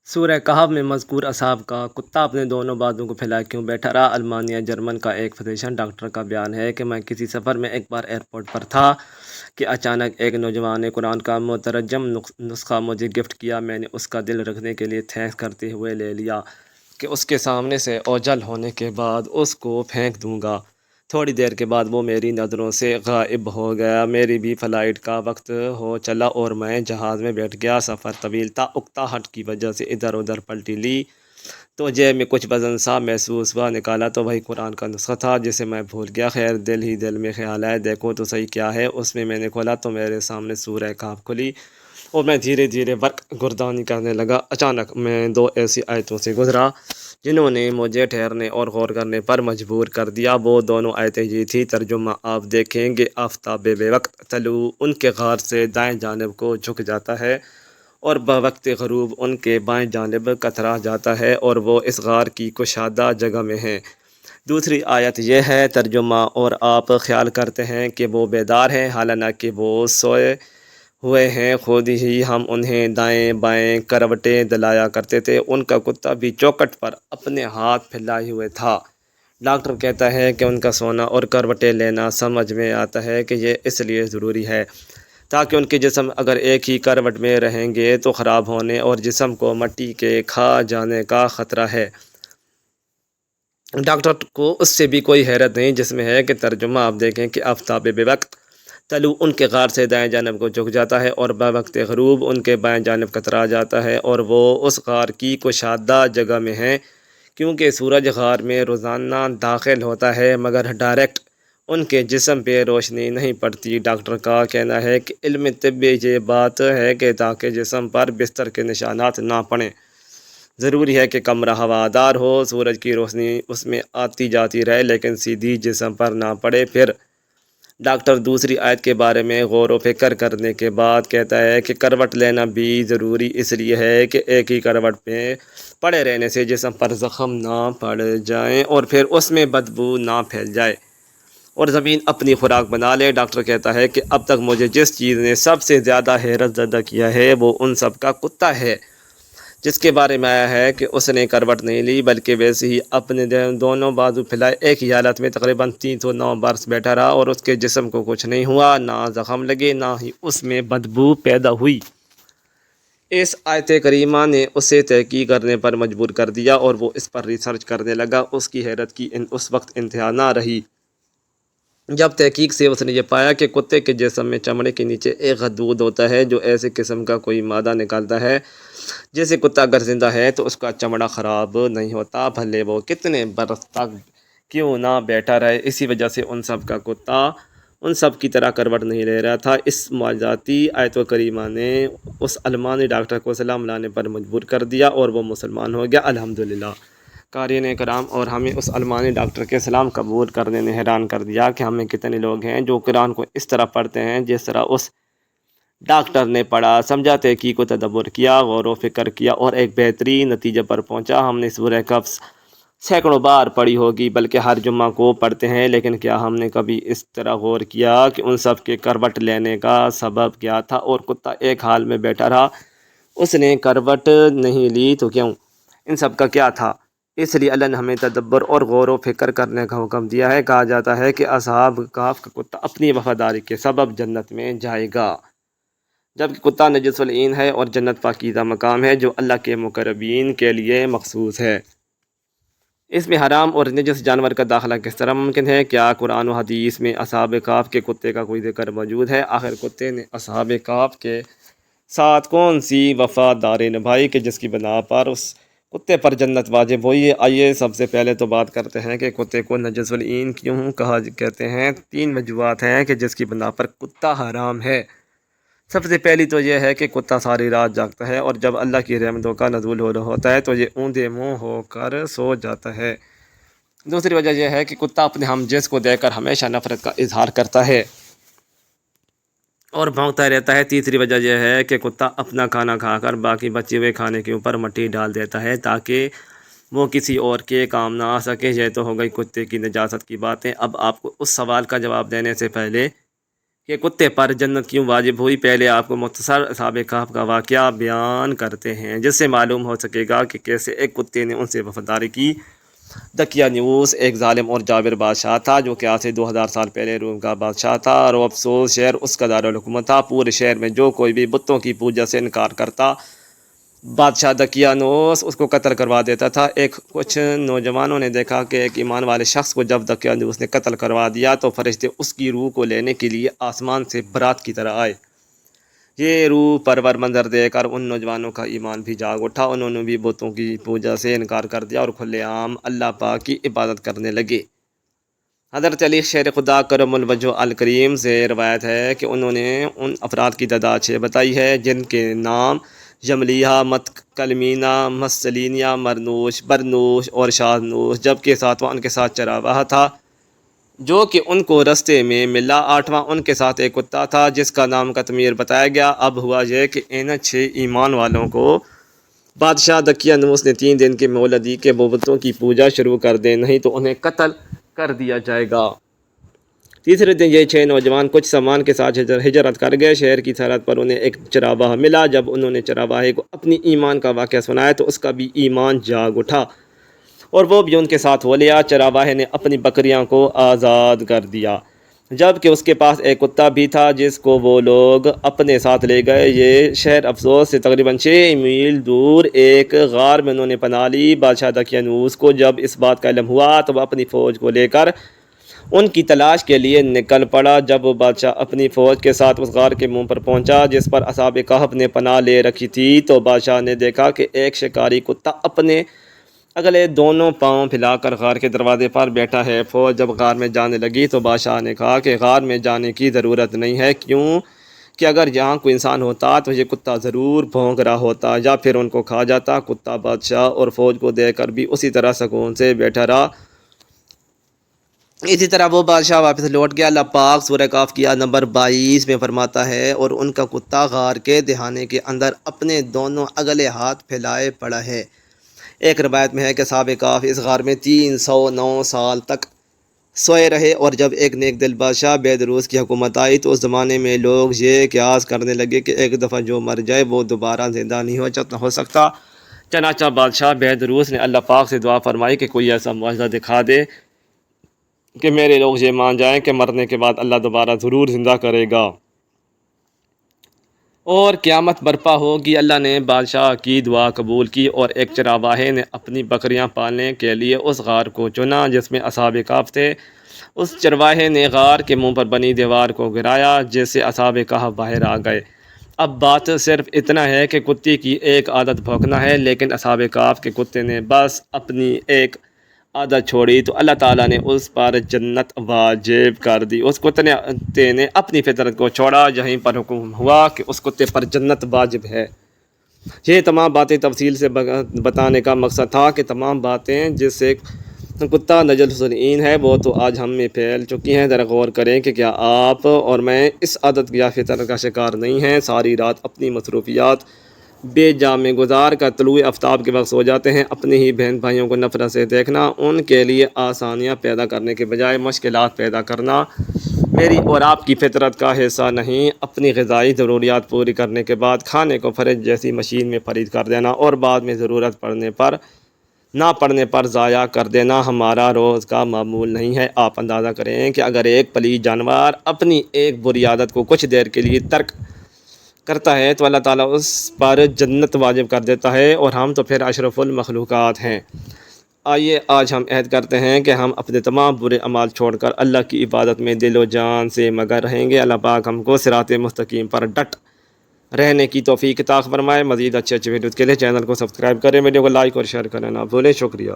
سورہ کہف میں مذکور اصحاب کا کتا اپنے دونوں بازو کو پھیلائے کیوں بیٹھا رہا؟ المانیہ جرمن کا ایک فزیشین ڈاکٹر کا بیان ہے کہ میں کسی سفر میں ایک بار ایئرپورٹ پر تھا کہ اچانک ایک نوجوان نے قرآن کا مترجم نسخہ مجھے گفٹ کیا۔ میں نے اس کا دل رکھنے کے لیے تھینکس کرتے ہوئے لے لیا کہ اس کے سامنے سے اوجھل ہونے کے بعد اس کو پھینک دوں گا۔ تھوڑی دیر کے بعد وہ میری نظروں سے غائب ہو گیا۔ میری بھی فلائٹ کا وقت ہو چلا اور میں جہاز میں بیٹھ گیا۔ سفر طویل تھا۔ اکتاہٹ کی وجہ سے ادھر ادھر پلٹی لی تو جیب میں کچھ وزن سا محسوس ہوا۔ نکالا تو وہی قرآن کا نسخہ تھا جسے میں بھول گیا۔ خیر، دل ہی دل میں خیال آیا، دیکھو تو صحیح کیا ہے اس میں نے کھولا تو میرے سامنے سورہ کہف کھلی اور میں دھیرے دھیرے ورق گردانی کرنے لگا۔ اچانک میں دو ایسی آیتوں سے گزرا جنہوں نے مجھے ٹھہرنے اور غور کرنے پر مجبور کر دیا۔ وہ دونوں آیتیں یہ تھی، ترجمہ آپ دیکھیں گے آفتاب بے وقت طلوع ان کے غار سے دائیں جانب کو جھک جاتا ہے اور بوقت غروب ان کے بائیں جانب کترا جاتا ہے، اور وہ اس غار کی کشادہ جگہ میں ہیں۔ دوسری آیت یہ ہے، ترجمہ اور آپ خیال کرتے ہیں کہ وہ بیدار ہیں حالانکہ وہ سوئے ہوئے ہیں، خود ہی ہم انہیں دائیں بائیں کروٹیں دلایا کرتے تھے۔ ان کا کتا بھی چوکھٹ پر اپنے ہاتھ پھیلائے ہوئے تھا۔ ڈاکٹر کہتا ہے کہ ان کا سونا اور کروٹیں لینا سمجھ میں آتا ہے کہ یہ اس لیے ضروری ہے تاکہ ان کے جسم اگر ایک ہی کروٹ میں رہیں گے تو خراب ہونے اور جسم کو مٹی کے کھا جانے کا خطرہ ہے۔ ڈاکٹر کو اس سے بھی کوئی حیرت نہیں جس میں ہے کہ ترجمہ آپ دیکھیں کہ آفتاب بے وقت طلوع ان کے غار سے دائیں جانب کو جھک جاتا ہے اور بوقت غروب ان کے بائیں جانب کترا جاتا ہے، اور وہ اس غار کی کشادہ جگہ میں ہیں کیونکہ سورج غار میں روزانہ داخل ہوتا ہے مگر ڈائریکٹ ان کے جسم پہ روشنی نہیں پڑتی۔ ڈاکٹر کا کہنا ہے کہ علم طب یہ بات ہے کہ تاکہ جسم پر بستر کے نشانات نہ پڑیں، ضروری ہے کہ کمرہ ہوادار ہو، سورج کی روشنی اس میں آتی جاتی رہے لیکن سیدھی جسم پر نہ پڑے۔ پھر ڈاکٹر دوسری آیت کے بارے میں غور و فکر کرنے کے بعد کہتا ہے کہ کروٹ لینا بھی ضروری اس لیے ہے کہ ایک ہی کروٹ پہ پڑے رہنے سے جسم پر زخم نہ پڑ جائیں اور پھر اس میں بدبو نہ پھیل جائے اور زمین اپنی خوراک بنا لے۔ ڈاکٹر کہتا ہے کہ اب تک مجھے جس چیز نے سب سے زیادہ حیرت زدہ کیا ہے وہ ان سب کا کتا ہے جس کے بارے میں آیا ہے کہ اس نے کروٹ نہیں لی بلکہ ویسے ہی اپنے دونوں بازو پھیلائے ایک ہی حالت میں تقریباً 309 برس بیٹھا رہا اور اس کے جسم کو کچھ نہیں ہوا، نہ زخم لگے نہ ہی اس میں بدبو پیدا ہوئی۔ اس آیت کریمہ نے اسے تحقیق کرنے پر مجبور کر دیا اور وہ اس پر ریسرچ کرنے لگا۔ اس کی حیرت کی اس وقت انتہا نہ رہی جب تحقیق سے اس نے یہ پایا کہ کتے کے جسم میں چمڑے کے نیچے ایک غدود ہوتا ہے جو ایسے قسم کا کوئی مادہ نکالتا ہے جیسے کتا اگر زندہ ہے تو اس کا چمڑا خراب نہیں ہوتا بھلے وہ کتنے برس تک کیوں نہ بیٹھا رہے۔ اسی وجہ سے ان سب کا کتا ان سب کی طرح کروٹ نہیں لے رہا تھا۔ اس معجزاتی آیت کریمہ نے اس المانی ڈاکٹر کو اسلام لانے پر مجبور کر دیا اور وہ مسلمان ہو گیا۔ الحمدللہ۔ قارئین کرام، اور ہمیں اس المانی ڈاکٹر کے اسلام قبول کرنے نے حیران کر دیا کہ ہمیں کتنے لوگ ہیں جو قرآن کو اس طرح پڑھتے ہیں جس طرح اس ڈاکٹر نے پڑھا، سمجھا، تحقیق و تدبر کیا، غور و فکر کیا اور ایک بہترین نتیجے پر پہنچا۔ ہم نے سورہ کہف سینکڑوں بار پڑھی ہوگی بلکہ ہر جمعہ کو پڑھتے ہیں، لیکن کیا ہم نے کبھی اس طرح غور کیا کہ ان سب کے کروٹ لینے کا سبب کیا تھا؟ اور کتا ایک حال میں بیٹھا رہا، اس نے کروٹ نہیں لی تو کیوں؟ ان سب کا کیا تھا؟ اس لیے اللہ نے ہمیں تدبر اور غور و فکر کرنے کا حکم دیا ہے۔ کہا جاتا ہے کہ اصحاب کہف کا کتا اپنی وفاداری کے سبب جنت میں جائے گا، جبکہ کتا نجس العین ہے اور جنت پاکیزہ مقام ہے جو اللہ کے مقربین کے لیے مخصوص ہے۔ اس میں حرام اور نجس جانور کا داخلہ کس طرح ممکن ہے؟ کیا قرآن و حدیث میں اصحاب کہف کے کتے کا کوئی ذکر موجود ہے؟ آخر کتے نے اصحاب کہف کے ساتھ کون سی وفاداری نبھائی کہ جس کی بنا پر اس کتے پر جنت واجب ہوئی؟ آئیے سب سے پہلے تو بات کرتے ہیں کہ کتے کو نجس العین کیوں کہتے ہیں۔ 3 وجوہات ہیں کہ جس کی بنا پر کتا حرام ہے۔ سب سے پہلی تو یہ ہے کہ کتا ساری رات جاگتا ہے اور جب اللہ کی رحمتوں کا نزول ہو رہا ہوتا ہے تو یہ اوندے منہ ہو کر سو جاتا ہے۔ دوسری وجہ یہ ہے کہ کتا اپنے ہم جنس کو دیکھ کر ہمیشہ نفرت کا اظہار کرتا ہے اور بھونکتا رہتا ہے۔ تیسری وجہ یہ ہے کہ کتا اپنا کھانا کھا کر باقی بچے ہوئے کھانے کے اوپر مٹی ڈال دیتا ہے تاکہ وہ کسی اور کے کام نہ آ سکے۔ یہ تو ہو گئی کتے کی نجاست کی باتیں۔ اب آپ کو اس سوال کا جواب دینے سے پہلے کہ کتے پر جنت کیوں واجب ہوئی، پہلے آپ کو مختصر اصحاب کہف کا واقعہ بیان کرتے ہیں، جس سے معلوم ہو سکے گا کہ کیسے ایک کتے نے ان سے وفاداری کی۔ دقیانوس ایک ظالم اور جابر بادشاہ تھا جو کہ آج سے 2000 سال پہلے روم کا بادشاہ تھا، اور افسوس شہر اس کا دارالحکومت تھا۔ پورے شہر میں جو کوئی بھی بتوں کی پوجا سے انکار کرتا، بادشاہ دقیانوس اس کو قتل کروا دیتا تھا۔ کچھ نوجوانوں نے دیکھا کہ ایک ایمان والے شخص کو جب دقیانوس نے قتل کروا دیا تو فرشتے اس کی روح کو لینے کے لیے آسمان سے برات کی طرح آئے۔ یہ روح پرور منظر دے کر ان نوجوانوں کا ایمان بھی جاگ اٹھا، انہوں نے بھی بتوں کی پوجا سے انکار کر دیا اور کھلے عام اللہ پاک کی عبادت کرنے لگے۔ حضرت علی شیر خدا کرم الوجہ الکریم سے روایت ہے کہ انہوں نے ان افراد کی تعداد 6 بتائی ہے جن کے نام جملیہ، متکلمینہ، مسلینیہ، مرنوش، برنوش اور شاذنوش، جبکہ 7واں ان کے ساتھ چراواہ تھا جو کہ ان کو رستے میں ملا۔ 8واں ان کے ساتھ ایک کتا تھا جس کا نام قطمیر بتایا گیا۔ اب ہوا یہ کہ ان 6 ایمان والوں کو بادشاہ دقیانوس نے 3 دن کی مہلت دی کہ وہ بتوں کی پوجا شروع کر دیں، نہیں تو انہیں قتل کر دیا جائے گا۔ تیسرے دن یہ 6 نوجوان کچھ سامان کے ساتھ ہجرت کر گئے۔ شہر کی سرحد پر انہیں ایک چرواہا ملا۔ جب انہوں نے چرواہے کو اپنی ایمان کا واقعہ سنایا تو اس کا بھی ایمان جاگ اٹھا اور وہ بھی ان کے ساتھ ہو لیا۔ چرواہے نے اپنی بکریاں کو آزاد کر دیا، جبکہ اس کے پاس ایک کتا بھی تھا جس کو وہ لوگ اپنے ساتھ لے گئے۔ یہ شہر افسوس سے تقریباً 6 میل دور ایک غار میں انہوں نے پناہ لی۔ بادشاہ دقیانوس کو جب اس بات کا علم ہوا تو وہ اپنی فوج کو لے کر ان کی تلاش کے لیے نکل پڑا۔ جب وہ بادشاہ اپنی فوج کے ساتھ اس غار کے منہ پر پہنچا جس پر اصحاب کہف نے پناہ لے رکھی تھی تو بادشاہ نے دیکھا کہ ایک شکاری کتا اپنے اگلے دونوں پاؤں پھیلا کر غار کے دروازے پر بیٹھا ہے۔ فوج جب غار میں جانے لگی تو بادشاہ نے کہا کہ غار میں جانے کی ضرورت نہیں ہے، کیوں کہ اگر یہاں کوئی انسان ہوتا تو یہ کتا ضرور بھونک رہا ہوتا یا پھر ان کو کھا جاتا۔ کتا بادشاہ اور فوج کو دیکھ کر بھی اسی طرح سکون سے بیٹھا رہا۔ اسی طرح وہ بادشاہ واپس لوٹ گیا۔ اللہ پاک سورہ کہف کی آیت نمبر 22 میں فرماتا ہے، اور ان کا کتا غار کے دہانے کے اندر اپنے دونوں اگلے ہاتھ پھیلائے پڑا ہے۔ ایک روایت میں ہے کہ اصحاب کہف اس غار میں 309 سال تک سوئے رہے، اور جب ایک نیک دل بادشاہ بیدروس کی حکومت آئی تو اس زمانے میں لوگ یہ قیاس کرنے لگے کہ ایک دفعہ جو مر جائے وہ دوبارہ زندہ نہیں ہو سکتا۔ چنانچہ بادشاہ بیدروس نے اللہ پاک سے دعا فرمائی کہ کوئی ایسا معجزہ دکھا دے کہ میرے لوگ یہ مان جائیں کہ مرنے کے بعد اللہ دوبارہ ضرور زندہ کرے گا اور قیامت برپا ہوگی۔ اللہ نے بادشاہ کی دعا قبول کی اور ایک چرواہے نے اپنی بکریاں پالنے کے لیے اس غار کو چنا جس میں اصحاب کہف تھے۔ اس چرواہے نے غار کے منہ پر بنی دیوار کو گرایا جس سے اصحاب کہف باہر آ گئے۔ اب بات صرف اتنا ہے کہ کتے کی ایک عادت بھونکنا ہے، لیکن اصحاب کہف کے کتے نے بس اپنی ایک عادت چھوڑی تو اللہ تعالیٰ نے اس پر جنت واجب کر دی۔ اس کتے نے اپنی فطرت کو چھوڑا، یہیں پر حکم ہوا کہ اس کتے پر جنت واجب ہے۔ یہ تمام باتیں تفصیل سے بتانے کا مقصد تھا کہ تمام باتیں جس سے کتا نجل حسین ہے وہ تو آج ہم میں پھیل چکی ہیں۔ ذرا غور کریں کہ کیا آپ اور میں اس عادت یا فطرت کا شکار نہیں ہیں؟ ساری رات اپنی مصروفیات بے جا میں گزار کر طلوع آفتاب کے وقت سو جاتے ہیں۔ اپنے ہی بہن بھائیوں کو نفرت سے دیکھنا، ان کے لیے آسانیاں پیدا کرنے کے بجائے مشکلات پیدا کرنا میری اور آپ کی فطرت کا حصہ نہیں۔ اپنی غذائی ضروریات پوری کرنے کے بعد کھانے کو فریج جیسی مشین میں فرید کر دینا اور بعد میں ضرورت نہ پڑنے پر ضائع کر دینا ہمارا روز کا معمول نہیں ہے۔ آپ اندازہ کریں کہ اگر ایک پلیت جانور اپنی ایک بری عادت کو کچھ دیر کے لیے ترک کرتا ہے تو اللہ تعالیٰ اس پر جنت واجب کر دیتا ہے، اور ہم تو پھر اشرف المخلوقات ہیں۔ آئیے آج ہم عہد کرتے ہیں کہ ہم اپنے تمام برے اعمال چھوڑ کر اللہ کی عبادت میں دل و جان سے مگن رہیں گے۔ اللہ پاک ہم کو صراط مستقیم پر ڈٹ رہنے کی توفیق عطا فرمائے۔ مزید اچھے ویڈیوز کے لیے چینل کو سبسکرائب کریں، ویڈیو کو لائک اور شیئر کرنا نہ بھولیں۔ شکریہ۔